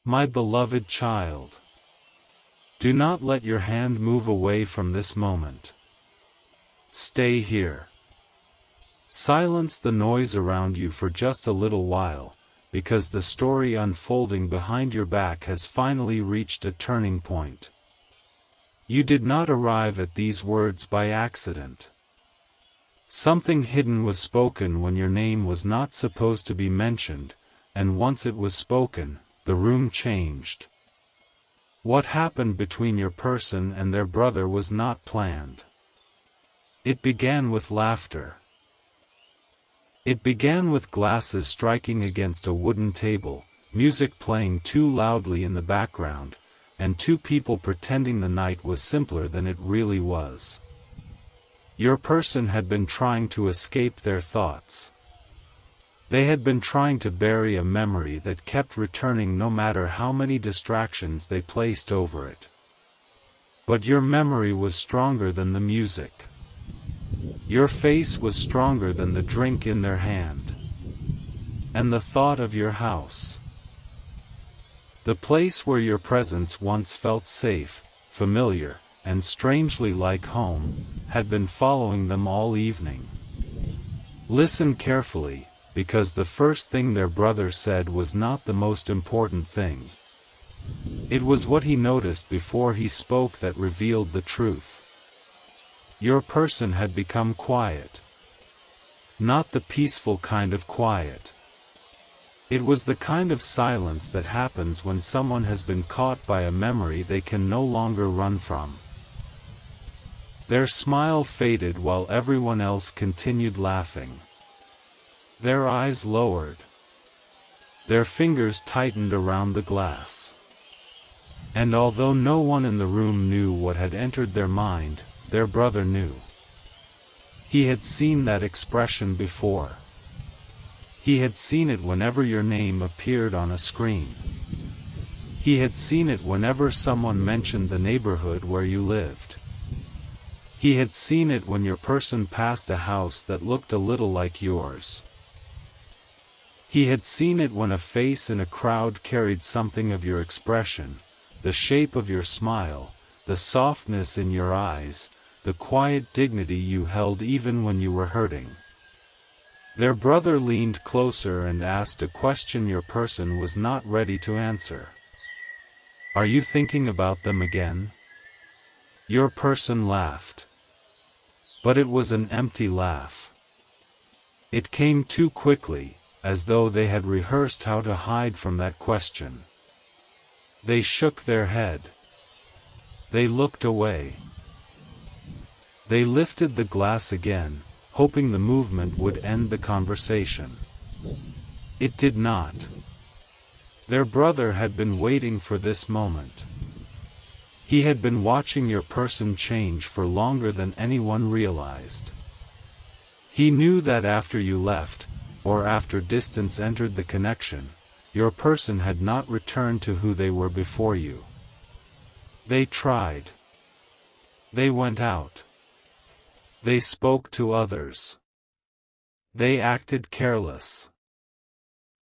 My beloved child. Do not let your hand move away from this moment. Stay here. Silence the noise around you for just a little while, because the story unfolding behind your back has finally reached a turning point. You did not arrive at these words by accident. Something hidden was spoken when your name was not supposed to be mentioned, and once it was spoken, the room changed. What happened between your person and their brother was not planned. It began with laughter. It began with glasses striking against a wooden table, music playing too loudly in the background, and two people pretending the night was simpler than it really was. Your person had been trying to escape their thoughts. They had been trying to bury a memory that kept returning no matter how many distractions they placed over it. But your memory was stronger than the music. Your face was stronger than the drink in their hand. And the thought of your house. The place where your presence once felt safe, familiar, and strangely like home, had been following them all evening. Listen carefully, because the first thing their brother said was not the most important thing. It was what he noticed before he spoke that revealed the truth. Your person had become quiet. Not the peaceful kind of quiet. It was the kind of silence that happens when someone has been caught by a memory they can no longer run from. Their smile faded while everyone else continued laughing. Their eyes lowered. Their fingers tightened around the glass. And although no one in the room knew what had entered their mind, their brother knew. He had seen that expression before. He had seen it whenever your name appeared on a screen. He had seen it whenever someone mentioned the neighborhood where you lived. He had seen it when your person passed a house that looked a little like yours. He had seen it when a face in a crowd carried something of your expression, the shape of your smile, the softness in your eyes, the quiet dignity you held even when you were hurting. Their brother leaned closer and asked a question your person was not ready to answer. Are you thinking about them again? Your person laughed. But it was an empty laugh. It came too quickly, as though they had rehearsed how to hide from that question. They shook their head. They looked away. They lifted the glass again, hoping the movement would end the conversation. It did not. Their brother had been waiting for this moment. He had been watching your person change for longer than anyone realized. He knew that after you left, or after distance entered the connection, your person had not returned to who they were before you. They tried. They went out. They spoke to others. They acted careless.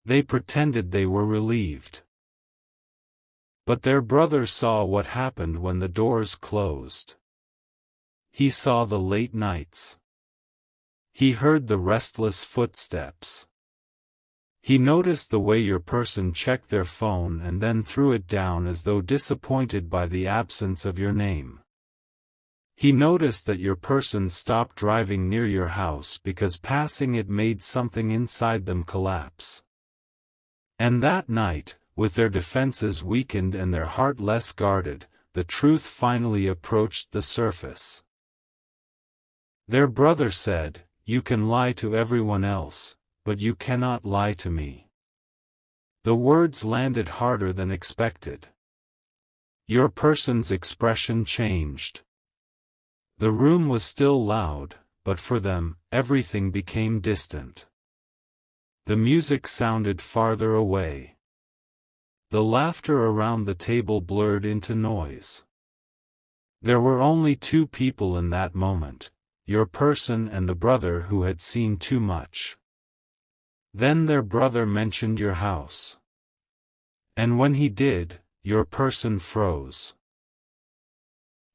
They pretended they were relieved. But their brother saw what happened when the doors closed. He saw the late nights. He heard the restless footsteps. He noticed the way your person checked their phone and then threw it down as though disappointed by the absence of your name. He noticed that your person stopped driving near your house because passing it made something inside them collapse. And that night, with their defenses weakened and their heart less guarded, the truth finally approached the surface. Their brother said, "You can lie to everyone else, but you cannot lie to me." The words landed harder than expected. Your person's expression changed. The room was still loud, but for them, everything became distant. The music sounded farther away. The laughter around the table blurred into noise. There were only two people in that moment, your person and the brother who had seen too much. Then their brother mentioned your house. And when he did, your person froze.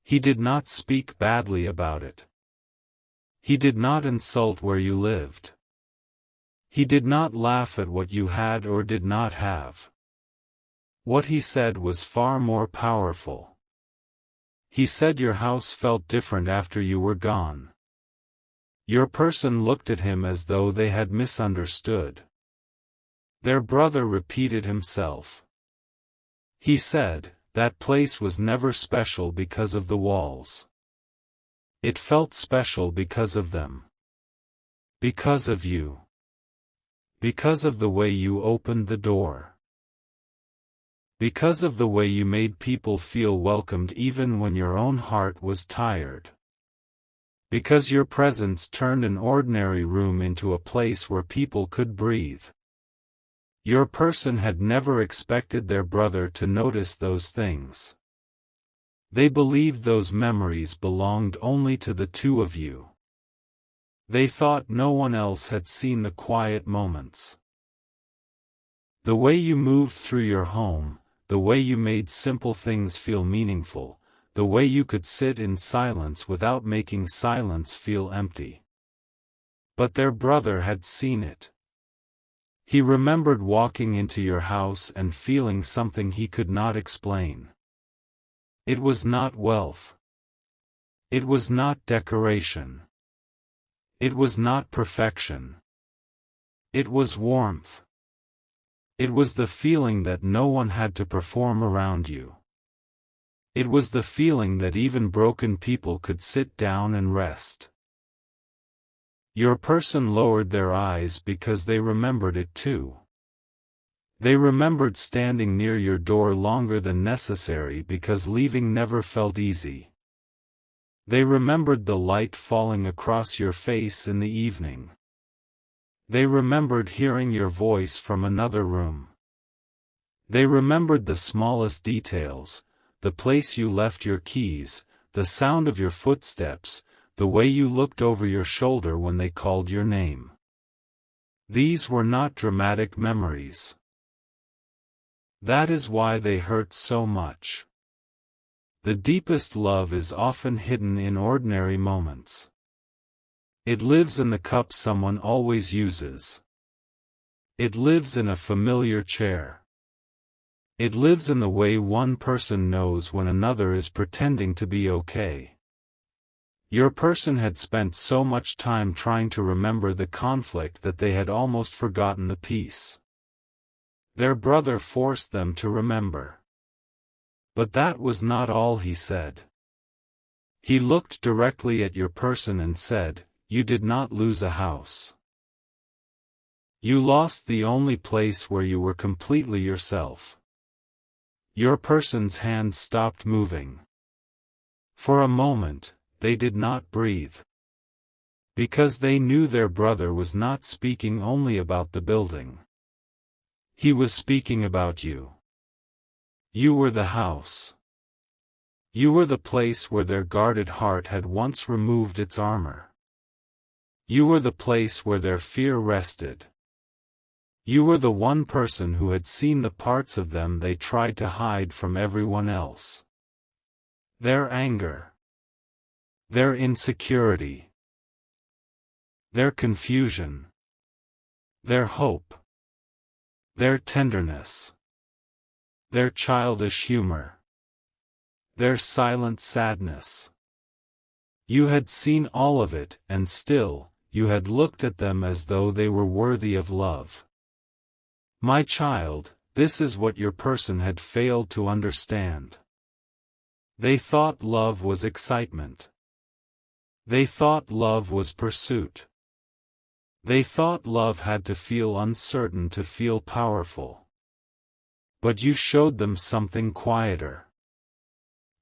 He did not speak badly about it. He did not insult where you lived. He did not laugh at what you had or did not have. What he said was far more powerful. He said your house felt different after you were gone. Your person looked at him as though they had misunderstood. Their brother repeated himself. He said, that place was never special because of the walls. It felt special because of them. Because of you. Because of the way you opened the door. Because of the way you made people feel welcomed even when your own heart was tired. Because your presence turned an ordinary room into a place where people could breathe. Your person had never expected their brother to notice those things. They believed those memories belonged only to the two of you. They thought no one else had seen the quiet moments. The way you moved through your home, the way you made simple things feel meaningful, the way you could sit in silence without making silence feel empty. But their brother had seen it. He remembered walking into your house and feeling something he could not explain. It was not wealth. It was not decoration. It was not perfection. It was warmth. It was the feeling that no one had to perform around you. It was the feeling that even broken people could sit down and rest. Your person lowered their eyes because they remembered it too. They remembered standing near your door longer than necessary because leaving never felt easy. They remembered the light falling across your face in the evening. They remembered hearing your voice from another room. They remembered the smallest details, the place you left your keys, the sound of your footsteps, the way you looked over your shoulder when they called your name. These were not dramatic memories. That is why they hurt so much. The deepest love is often hidden in ordinary moments. It lives in the cup someone always uses. It lives in a familiar chair. It lives in the way one person knows when another is pretending to be okay. Your person had spent so much time trying to remember the conflict that they had almost forgotten the peace. Their brother forced them to remember. But that was not all he said. He looked directly at your person and said, "You did not lose a house. You lost the only place where you were completely yourself." Your person's hand stopped moving. For a moment, they did not breathe. Because they knew their brother was not speaking only about the building. He was speaking about you. You were the house. You were the place where their guarded heart had once removed its armor. You were the place where their fear rested. You were the one person who had seen the parts of them they tried to hide from everyone else. Their anger. Their insecurity. Their confusion. Their hope. Their tenderness. Their childish humor. Their silent sadness. You had seen all of it, and still, you had looked at them as though they were worthy of love. My child, this is what your person had failed to understand. They thought love was excitement. They thought love was pursuit. They thought love had to feel uncertain to feel powerful. But you showed them something quieter.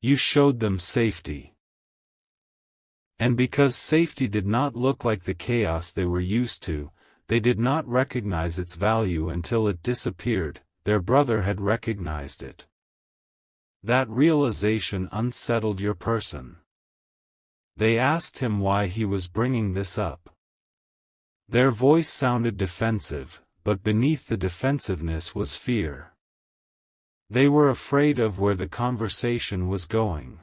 You showed them safety. And because safety did not look like the chaos they were used to, they did not recognize its value until it disappeared. Their brother had recognized it. That realization unsettled your person. They asked him why he was bringing this up. Their voice sounded defensive, but beneath the defensiveness was fear. They were afraid of where the conversation was going.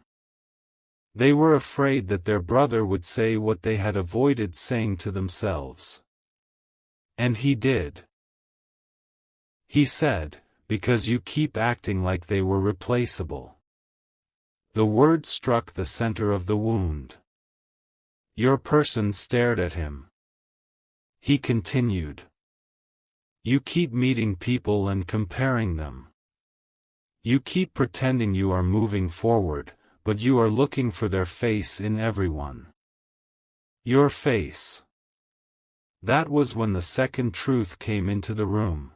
They were afraid that their brother would say what they had avoided saying to themselves. And he did. He said, "Because you keep acting like they were replaceable." The word struck the center of the wound. Your person stared at him. He continued. You keep meeting people and comparing them. You keep pretending you are moving forward, but you are looking for their face in everyone. Your face. That was when the second truth came into the room.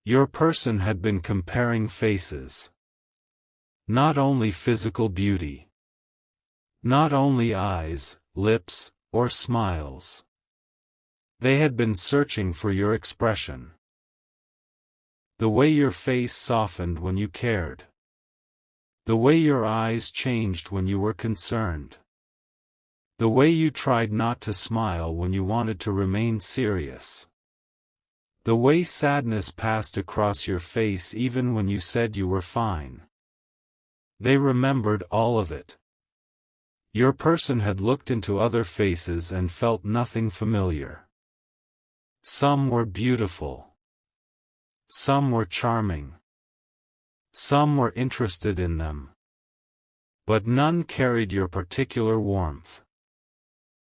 Your person had been comparing faces. Not only physical beauty. Not only eyes, lips, or smiles. They had been searching for your expression. The way your face softened when you cared. The way your eyes changed when you were concerned. The way you tried not to smile when you wanted to remain serious. The way sadness passed across your face even when you said you were fine. They remembered all of it. Your person had looked into other faces and felt nothing familiar. Some were beautiful. Some were charming. Some were interested in them. But none carried your particular warmth.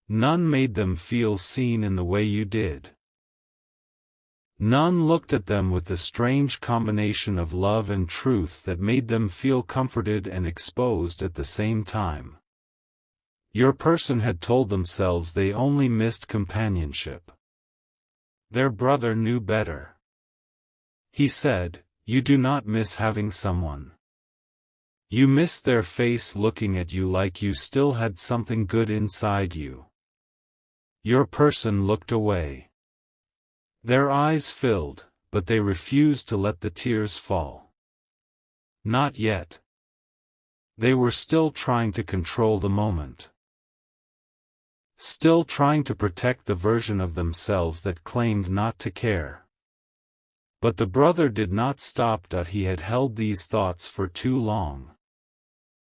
None made them feel seen in the way you did. None looked at them with the strange combination of love and truth that made them feel comforted and exposed at the same time. Your person had told themselves they only missed companionship. Their brother knew better. He said, "You do not miss having someone. You miss their face looking at you like you still had something good inside you." Your person looked away. Their eyes filled, but they refused to let the tears fall. Not yet. They were still trying to control the moment. Still trying to protect the version of themselves that claimed not to care. But the brother did not stop. He had held these thoughts for too long.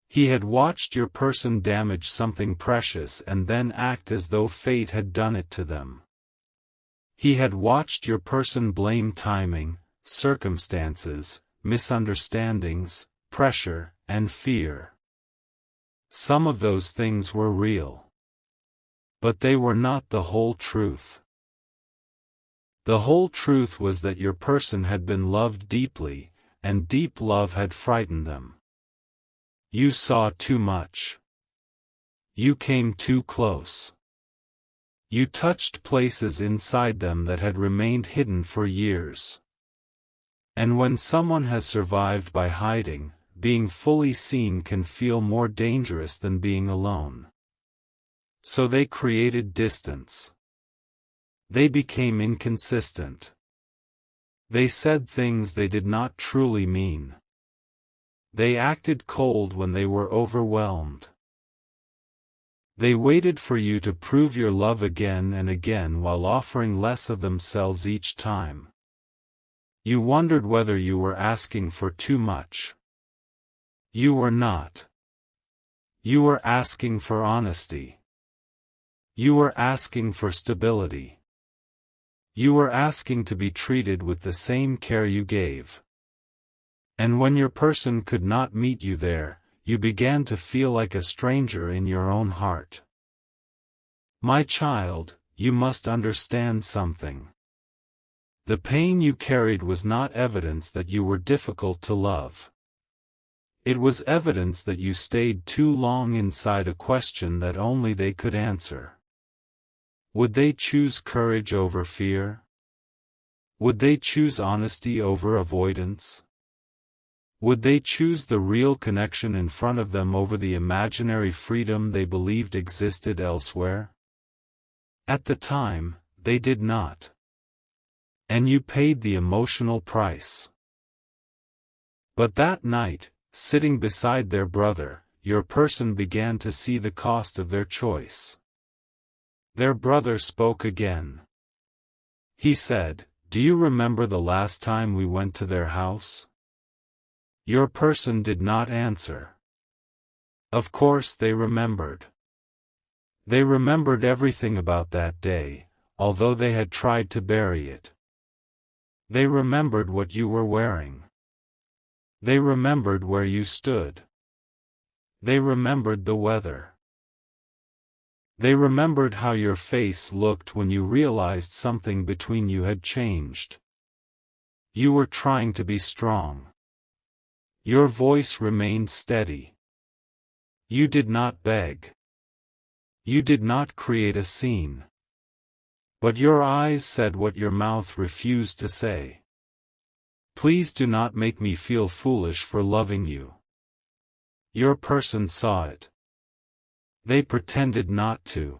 He had watched your person damage something precious and then act as though fate had done it to them. He had watched your person blame timing, circumstances, misunderstandings, pressure, and fear. Some of those things were real. But they were not the whole truth. The whole truth was that your person had been loved deeply, and deep love had frightened them. You saw too much. You came too close. You touched places inside them that had remained hidden for years. And when someone has survived by hiding, being fully seen can feel more dangerous than being alone. So they created distance. They became inconsistent. They said things they did not truly mean. They acted cold when they were overwhelmed. They waited for you to prove your love again and again while offering less of themselves each time. You wondered whether you were asking for too much. You were not. You were asking for honesty. You were asking for stability. You were asking to be treated with the same care you gave. And when your person could not meet you there, you began to feel like a stranger in your own heart. My child, you must understand something. The pain you carried was not evidence that you were difficult to love. It was evidence that you stayed too long inside a question that only they could answer. Would they choose courage over fear? Would they choose honesty over avoidance? Would they choose the real connection in front of them over the imaginary freedom they believed existed elsewhere? At the time, they did not. And you paid the emotional price. But that night, sitting beside their brother, your person began to see the cost of their choice. Their brother spoke again. He said, "Do you remember the last time we went to their house? Your person did not answer. Of course they remembered. They remembered everything about that day, although they had tried to bury it. They remembered what you were wearing. They remembered where you stood. They remembered the weather. They remembered how your face looked when you realized something between you had changed. You were trying to be strong. Your voice remained steady. You did not beg. You did not create a scene. But your eyes said what your mouth refused to say. Please do not make me feel foolish for loving you. Your person saw it. They pretended not to.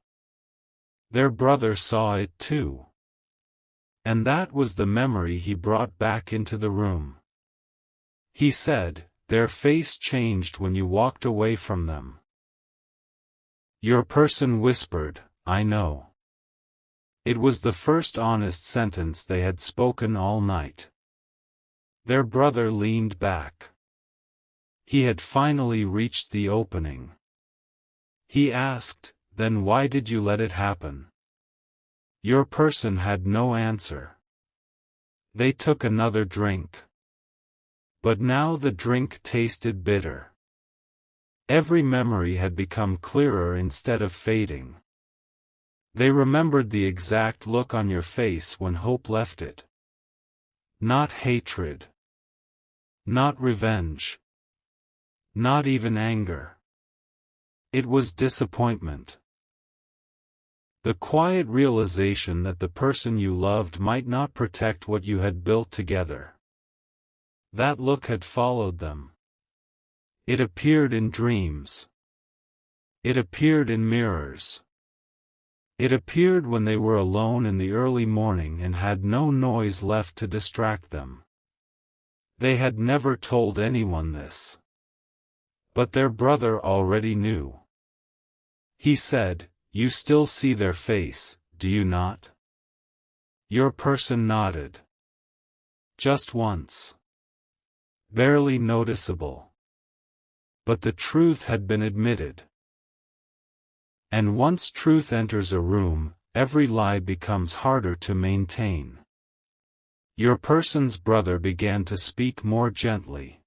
Their brother saw it too. And that was the memory he brought back into the room. He said, their face changed when you walked away from them. Your person whispered, I know. It was the first honest sentence they had spoken all night. Their brother leaned back. He had finally reached the opening. He asked, then why did you let it happen? Your person had no answer. They took another drink. But now the drink tasted bitter. Every memory had become clearer instead of fading. They remembered the exact look on your face when hope left it. Not hatred. Not revenge. Not even anger. It was disappointment. The quiet realization that the person you loved might not protect what you had built together. That look had followed them. It appeared in dreams. It appeared in mirrors. It appeared when they were alone in the early morning and had no noise left to distract them. They had never told anyone this. But their brother already knew. He said, you still see their face, do you not? Your person nodded. Just once. Barely noticeable. But the truth had been admitted. And once truth enters a room, every lie becomes harder to maintain. Your person's brother began to speak more gently.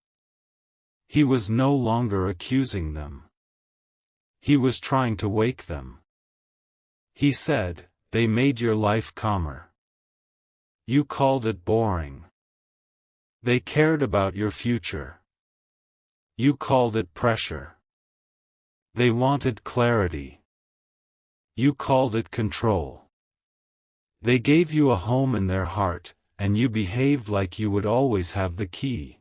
He was no longer accusing them. He was trying to wake them. He said, they made your life calmer. You called it boring. They cared about your future. You called it pressure. They wanted clarity. You called it control. They gave you a home in their heart, and you behaved like you would always have the key.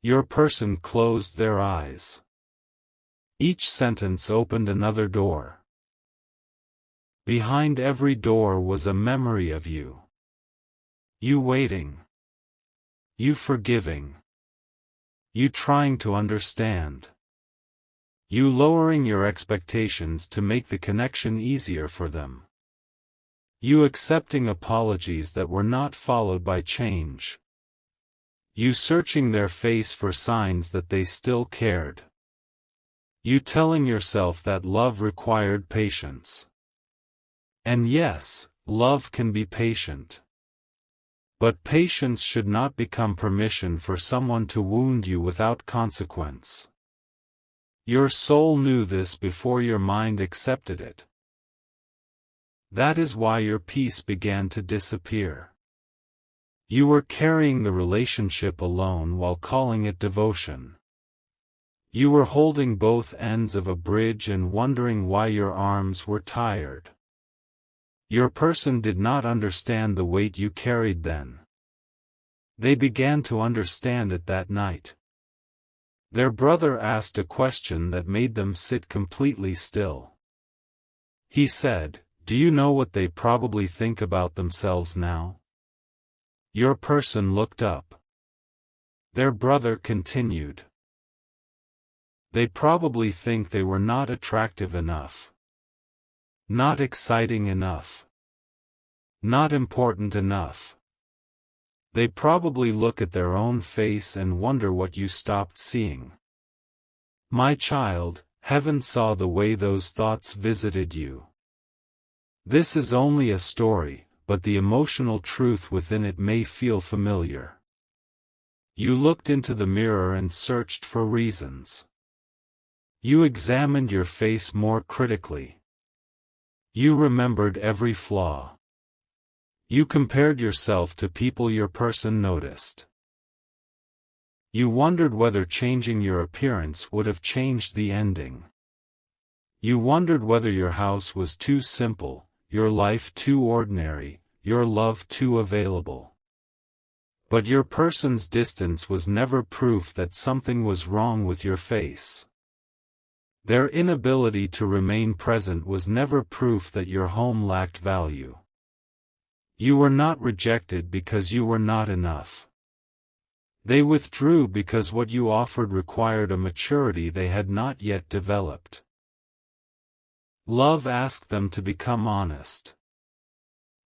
Your person closed their eyes. Each sentence opened another door. Behind every door was a memory of you. You waiting. You forgiving. You trying to understand. You lowering your expectations to make the connection easier for them. You accepting apologies that were not followed by change. You searching their face for signs that they still cared. You telling yourself that love required patience. And yes, love can be patient. But patience should not become permission for someone to wound you without consequence. Your soul knew this before your mind accepted it. That is why your peace began to disappear. You were carrying the relationship alone while calling it devotion. You were holding both ends of a bridge and wondering why your arms were tired. Your person did not understand the weight you carried then. They began to understand it that night. Their brother asked a question that made them sit completely still. He said, do you know what they probably think about themselves now? Your person looked up. Their brother continued. They probably think they were not attractive enough. Not exciting enough. Not important enough. They probably look at their own face and wonder what you stopped seeing. My child, heaven saw the way those thoughts visited you. This is only a story, but the emotional truth within it may feel familiar. You looked into the mirror and searched for reasons. You examined your face more critically. You remembered every flaw. You compared yourself to people your person noticed. You wondered whether changing your appearance would have changed the ending. You wondered whether your house was too simple, your life too ordinary, your love too available. But your person's distance was never proof that something was wrong with your face. Their inability to remain present was never proof that your home lacked value. You were not rejected because you were not enough. They withdrew because what you offered required a maturity they had not yet developed. Love asked them to become honest.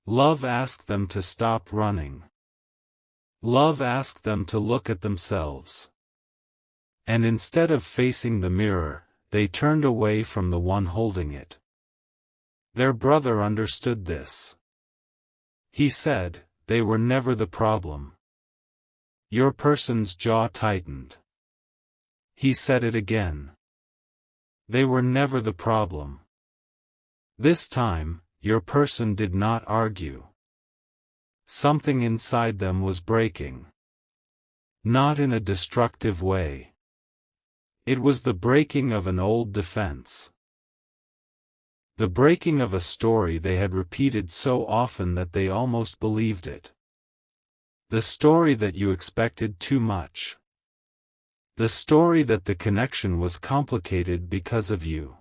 Love asked them to stop running. Love asked them to look at themselves. And instead of facing the mirror, they turned away from the one holding it. Their brother understood this. He said, "They were never the problem." Your person's jaw tightened. He said it again. "They were never the problem." This time, your person did not argue. Something inside them was breaking. Not in a destructive way. It was the breaking of an old defense. The breaking of a story they had repeated so often that they almost believed it. The story that you expected too much. The story that the connection was complicated because of you.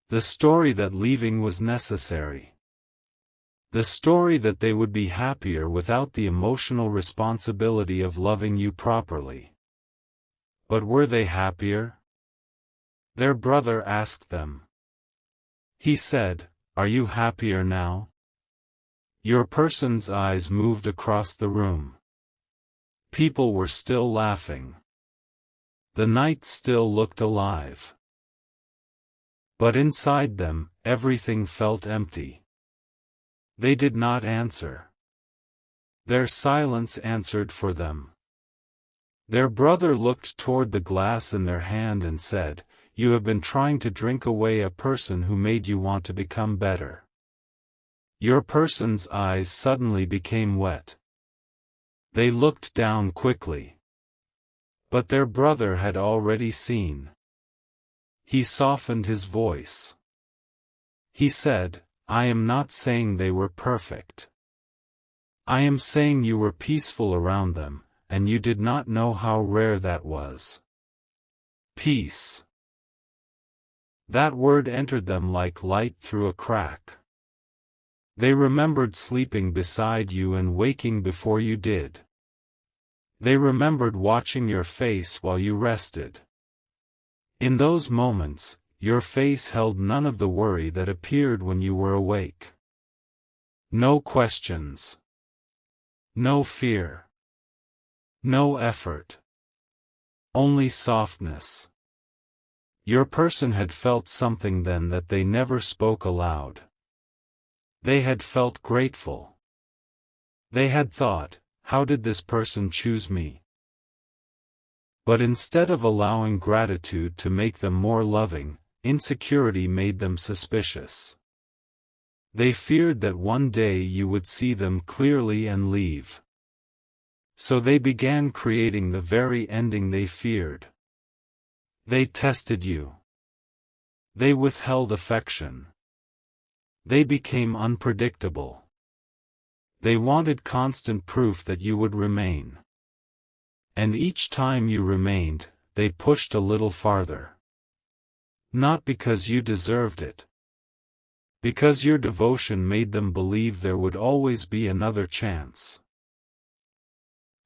The story that leaving was necessary. The story that they would be happier without the emotional responsibility of loving you properly. But were they happier? Their brother asked them. He said, "Are you happier now?" Your person's eyes moved across the room. People were still laughing. The night still looked alive. But inside them, everything felt empty. They did not answer. Their silence answered for them. Their brother looked toward the glass in their hand and said, "You have been trying to drink away a person who made you want to become better." Your person's eyes suddenly became wet. They looked down quickly. But their brother had already seen. He softened his voice. He said, "I am not saying they were perfect. I am saying you were peaceful around them, and you did not know how rare that was. Peace." That word entered them like light through a crack. They remembered sleeping beside you and waking before you did. They remembered watching your face while you rested. In those moments, your face held none of the worry that appeared when you were awake. No questions. No fear. No effort. Only softness. Your person had felt something then that they never spoke aloud. They had felt grateful. They had thought, "How did this person choose me?" But instead of allowing gratitude to make them more loving, insecurity made them suspicious. They feared that one day you would see them clearly and leave. So they began creating the very ending they feared. They tested you. They withheld affection. They became unpredictable. They wanted constant proof that you would remain. And each time you remained, they pushed a little farther. Not because you deserved it. Because your devotion made them believe there would always be another chance.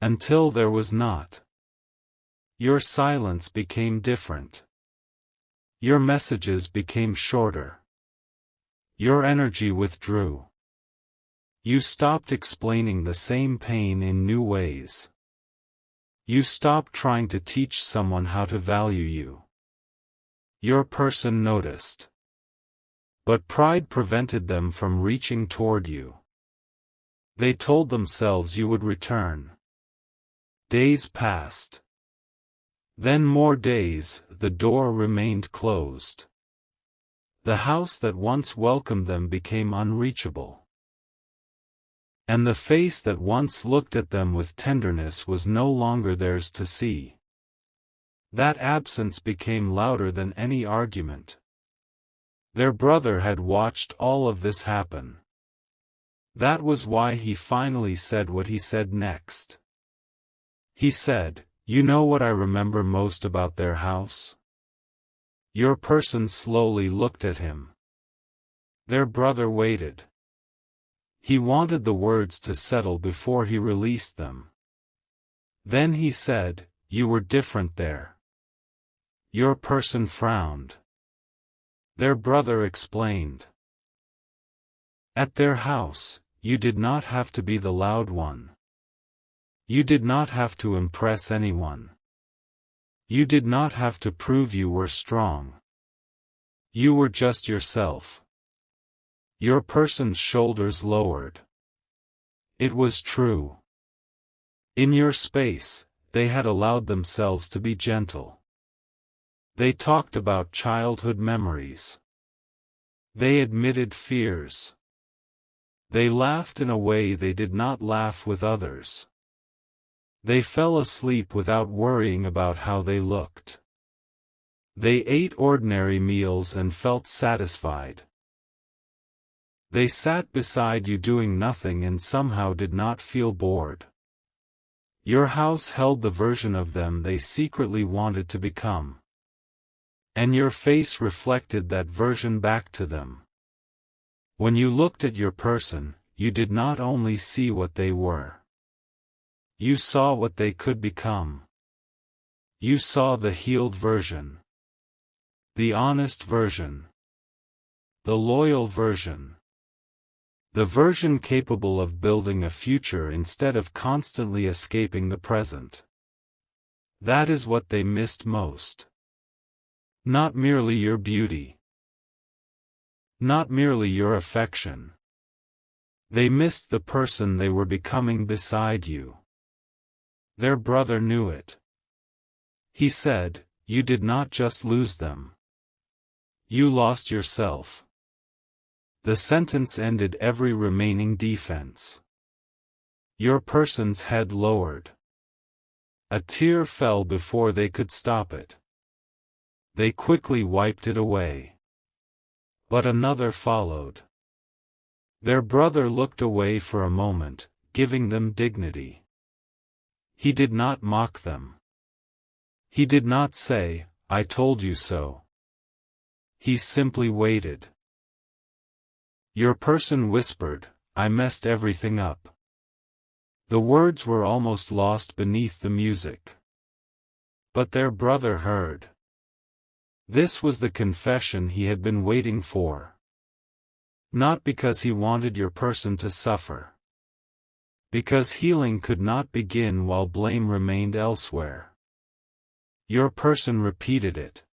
Until there was not. Your silence became different. Your messages became shorter. Your energy withdrew. You stopped explaining the same pain in new ways. You stopped trying to teach someone how to value you. Your person noticed. But pride prevented them from reaching toward you. They told themselves you would return. Days passed. Then more days, the door remained closed. The house that once welcomed them became unreachable. And the face that once looked at them with tenderness was no longer theirs to see. That absence became louder than any argument. Their brother had watched all of this happen. That was why he finally said what he said next. He said, "You know what I remember most about their house?" Your person slowly looked at him. Their brother waited. He wanted the words to settle before he released them. Then he said, "You were different there." Your person frowned. Their brother explained. At their house, you did not have to be the loud one. You did not have to impress anyone. You did not have to prove you were strong. You were just yourself. Your person's shoulders lowered. It was true. In your space, they had allowed themselves to be gentle. They talked about childhood memories. They admitted fears. They laughed in a way they did not laugh with others. They fell asleep without worrying about how they looked. They ate ordinary meals and felt satisfied. They sat beside you doing nothing and somehow did not feel bored. Your house held the version of them they secretly wanted to become. And your face reflected that version back to them. When you looked at your person, you did not only see what they were. You saw what they could become. You saw the healed version. The honest version. The loyal version. The version capable of building a future instead of constantly escaping the present. That is what they missed most. Not merely your beauty. Not merely your affection. They missed the person they were becoming beside you. Their brother knew it. He said, "You did not just lose them. You lost yourself." The sentence ended every remaining defense. Your person's head lowered. A tear fell before they could stop it. They quickly wiped it away. But another followed. Their brother looked away for a moment, giving them dignity. He did not mock them. He did not say, "I told you so." He simply waited. Your person whispered, "I messed everything up." The words were almost lost beneath the music. But their brother heard. This was the confession he had been waiting for. Not because he wanted your person to suffer. Because healing could not begin while blame remained elsewhere. Your person repeated it.